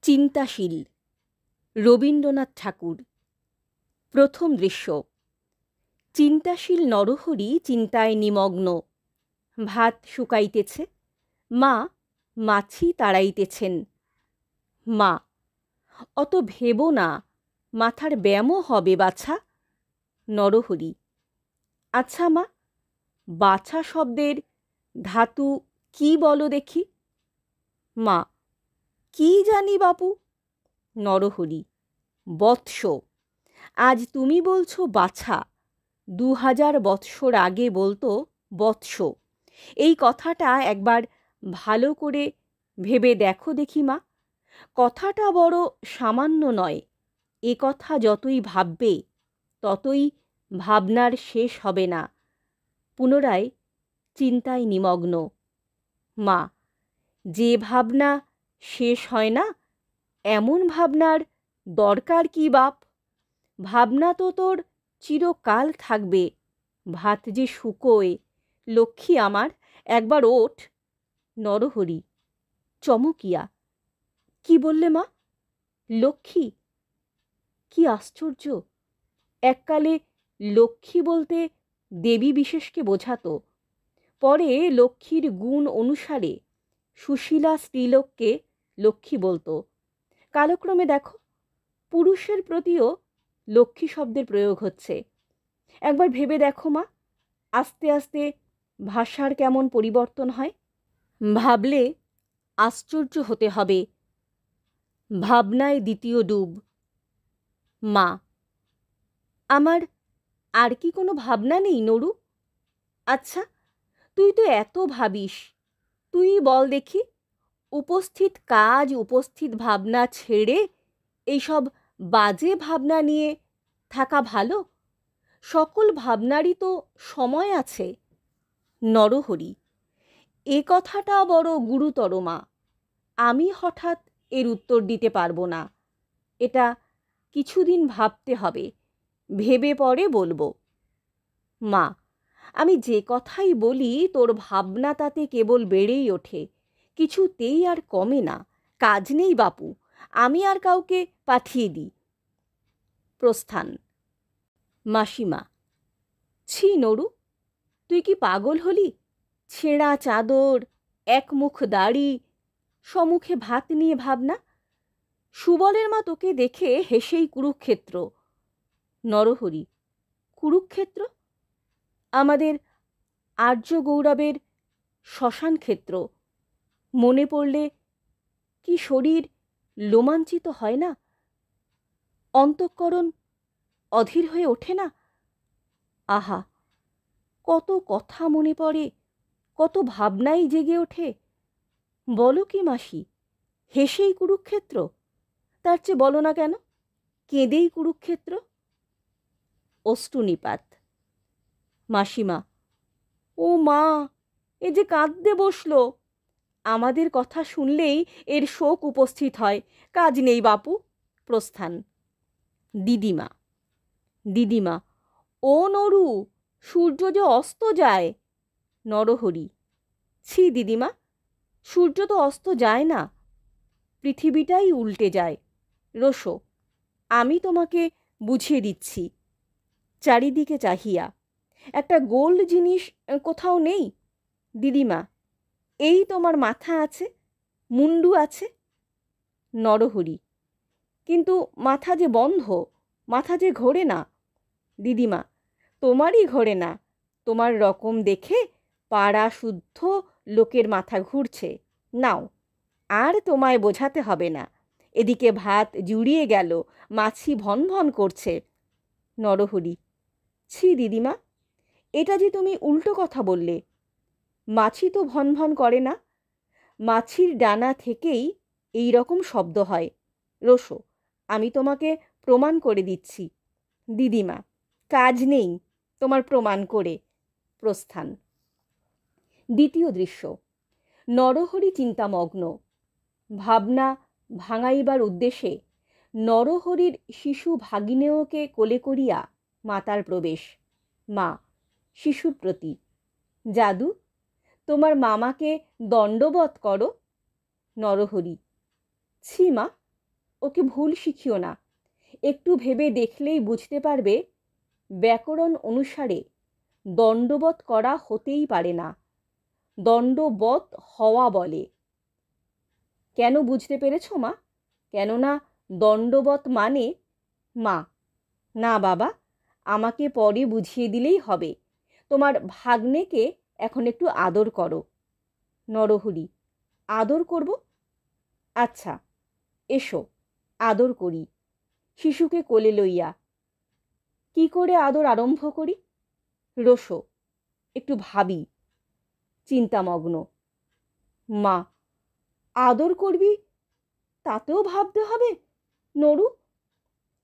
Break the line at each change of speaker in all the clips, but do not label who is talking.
চিন্তাশীল রবীন্দ্রনাথ ঠাকুর। প্রথম দৃশ্য। চিন্তাশীল নরহরি চিন্তায় নিমগ্ন। ভাত শুকাইতেছে, মা মাছি তাড়াইতেছেন। মা: অত ভেবো না, মাথার ব্যায়ামও হবে বাছা। নরহরি: আচ্ছা মা, বাছা শব্দের ধাতু কি বলো দেখি। মা: কি জানি বাপু। নরহরি: বৎস। আজ তুমি বলছো বাছা, 2000 বৎসর আগে বলতো বৎস। এই কথাটা একবার ভালো করে ভেবে দেখো দেখি মা। কথাটা বড় সামান্য নয়। এ কথা যতই ভাববে ততই ভাবনার শেষ হবে না। পুনরায় চিন্তায় নিমগ্ন। মা: যে ভাবনা শেষ হয় না, এমন ভাবনার দরকার কি বাপ? ভাবনা তো তোর চিরকাল থাকবে। ভাত যে শুকোয়, লক্ষ্মী আমার, একবার ওঠ। নরহরি চমকিয়া: কি বললে মা? লক্ষ্মী? কি আশ্চর্য! এককালে লক্ষ্মী বলতে দেবী বিশেষকে বোঝাতো। পরে লক্ষ্মীর গুণ অনুসারে সুশীলা স্ত্রীলোককে লক্ষ্মী বলতো। কালক্রমে দেখো, পুরুষের প্রতিও লক্ষ্মী শব্দের প্রয়োগ হচ্ছে। একবার ভেবে দেখো মা, আস্তে আস্তে ভাষার কেমন পরিবর্তন হয়। ভাবলে আশ্চর্য হতে হবে। ভাবনায় দ্বিতীয় ডুব। মা: আমার আর কি কোনো ভাবনা নেই নরু? আচ্ছা, তুই তো এত ভাবিস, তুই বল দেখি, উপস্থিত কাজ উপস্থিত ভাবনা ছেড়ে এইসব বাজে ভাবনা নিয়ে থাকা ভালো? সকল ভাবনারই তো সময় আছে। নরহরি: এ কথাটা বড় গুরুতর মা। আমি হঠাৎ এর উত্তর দিতে পারবো না। এটা কিছুদিন ভাবতে হবে, ভেবে পরে বলবো। মা: আমি যে কথাই বলি তোর ভাবনা তাতে কেবল বেড়েই ওঠে, কিছুতেই আর কমে না। কাজ নেই বাপু, আমি আর কাউকে পাঠিয়ে দিই। প্রস্থান। মাসিমা: ছি নরু, তুই কি পাগল হলি? ছেঁড়া চাদর, একমুখ দাড়ি, সমুখে ভাত নিয়ে ভাবনা। সুবলের মা তোকে দেখে হেসেই কুরুক্ষেত্র। নরহরি: কুরুক্ষেত্র? আমাদের আর্য গৌরবের শ্মশান ক্ষেত্র। মনে পড়লে কি শরীর লোমাঞ্চিত হয় না? অন্তঃকরণ অধীর হয়ে ওঠে না? আহা, কত কথা মনে পড়ে, কত ভাবনাই জেগে ওঠে। বলো কি মাসি, হেসেই কুরুক্ষেত্র? তার চেয়ে বলো না কেন, কেঁদেই কুরুক্ষেত্র? অষ্টুনিপাত। মাসিমা: ও মা, এ যে কাঁদতে বসলো। আমাদের কথা শুনলেই এর শোক উপস্থিত হয়। কাজ নেই বাপু। প্রস্থান। দিদিমা: দিদিমা: ও নরু, সূর্য যে অস্ত যায়। নরহরি: ছি দিদিমা, সূর্য তো অস্ত যায় না, পৃথিবীটাই উল্টে যায়। রোসো, আমি তোমাকে বুঝিয়ে দিচ্ছি। চারিদিকে চাহিয়া: একটা গোল জিনিস কোথাও নেই? দিদিমা: এই তোমার মাথা আছে, মুন্ডু আছে। নরহরি: কিন্তু মাথা যে বন্ধ, মাথা যে ঘোরে না। দিদিমা: তোমারই ঘোরে না, তোমার রকম দেখে পাড়া শুদ্ধ লোকের মাথা ঘুরছে। নাও, আর তোমায় বোঝাতে হবে না। এদিকে ভাত জুড়িয়ে গেল, মাছি ভন ভন করছে। নরহরি: ছি দিদিমা, এটা যে তুমি উল্টো কথা বললে। মাছি তো ভন ভন করে না, মাছির ডানা থেকেই এই রকম শব্দ হয়। রোসো, আমি তোমাকে প্রমাণ করে দিচ্ছি। দিদিমা: কাজ নেই তোমার প্রমাণ করে। প্রস্থান। দ্বিতীয় দৃশ্য। নরহরি চিন্তামগ্ন। ভাবনা ভাঙাইবার উদ্দেশ্যে নরহরির শিশু ভাগিনেয়কে কোলে করিয়া মাতার প্রবেশ। মা শিশুর প্রতি: জাদু, তোমার মামাকে দণ্ডবৎ করো। নরহরি: ছি মা, ওকে ভুল শিখিও না। একটু ভেবে দেখলেই বুঝতে পারবে ব্যাকরণ অনুসারে দণ্ডবৎ করা হতেই পারে না, দণ্ডবৎ হওয়া বলে। কেন বুঝতে পেরেছ মা? কেননা দণ্ডবৎ মানে মা, না বাবা, আমাকে পরে বুঝিয়ে দিলেই হবে। তোমার ভাগ্নেকে এখন একটু আদর করো। নরহরি: আদর করব? আচ্ছা, এসো আদর করি। শিশুকে কোলে লইয়া। কি করে আদর আরম্ভ করি? রোসো, একটু ভাবি। চিন্তামগ্ন। মা: আদর করবি তাতেও ভাবতে হবে নরু?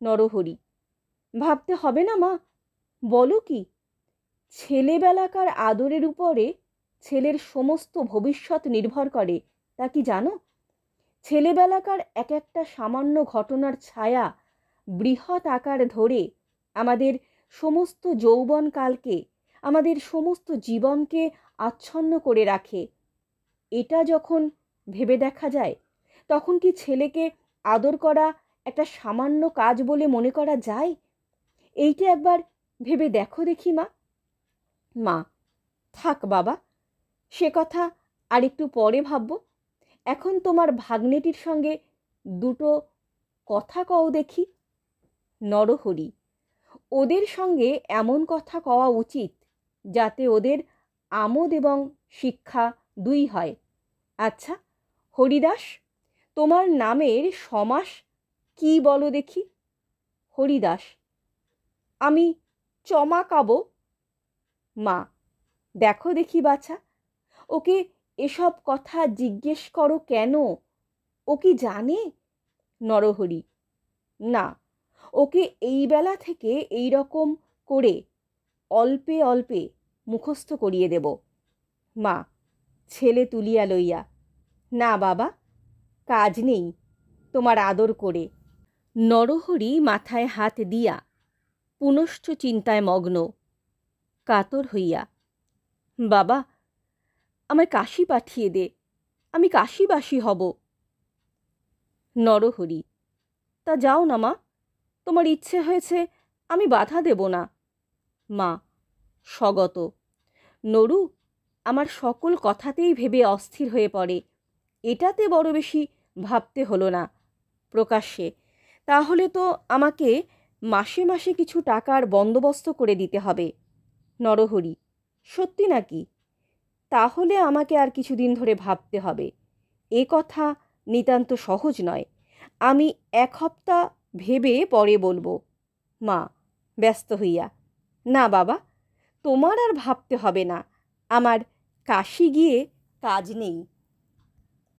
নরহরি: ভাবতে হবে না মা, বলো কি? ছেলেবেলাকার আদরের উপরে ছেলের সমস্ত ভবিষ্যৎ নির্ভর করে, তা কি জানো? ছেলেবেলাকার এক একটা সামান্য ঘটনার ছায়া বৃহৎ আকার ধরে আমাদের সমস্ত যৌবনকালকে, আমাদের সমস্ত জীবনকে আচ্ছন্ন করে রাখে। এটা যখন ভেবে দেখা যায়, তখন কি ছেলেকে আদর করা একটা সামান্য কাজ বলে মনে করা যায়? এইটা একবার ভেবে দেখো দেখি মা। মা: থাক বাবা, সে কথা আর একটু পরে ভাবব। এখন তোমার ভাগ্নেটির সঙ্গে দুটো কথা কও দেখি। নরহরি: ওদের সঙ্গে এমন কথা কওয়া উচিত যাতে ওদের আমোদ এবং শিক্ষা দুই হয়। আচ্ছা হরিদাস, তোমার নামের সমাস কি বলো দেখি? হরিদাস: আমি চমাকাবো। মা: দেখো দেখি বাছা, ওকে এসব কথা জিজ্ঞেস করো কেন? ও কি জানে? নরহরি: না, ওকে এই বেলা থেকে এই রকম করে অল্পে অল্পে মুখস্থ করিয়ে দেব। মা ছেলে তুলিয়া লইয়া: না বাবা, কাজ নেই তোমার আদর করে। নরহরি মাথায় হাত দিয়া পুনশ্চ চিন্তায় মগ্ন, কাতর হইয়া: বাবা, আমায় কাশি পাঠিয়ে দে, আমি কাশিবাসী হব। নরহরি: তা যাও না মা, তোমার ইচ্ছে হয়েছে, আমি বাধা দেব না। মা স্বগত: নরু আমার সকল কথাতেই ভেবে অস্থির হয়ে পড়ে, এটাতে বড় বেশি ভাবতে হলো না। প্রকাশ্যে তাহলে তো আমাকে মাসে মাসে কিছু টাকার বন্দোবস্ত করে দিতে হবে। নরহরি: সত্যি নাকি? তাহলে আমাকে আর কিছুদিন ধরে ভাবতে হবে। এ কথা নিতান্ত সহজ নয়। আমি 1 হপ্তা ভেবে পরে বলবো। মা ব্যস্ত হইয়া: না বাবা, তোমার আর ভাবতে হবে না, আমার কাশী গিয়ে কাজ নেই।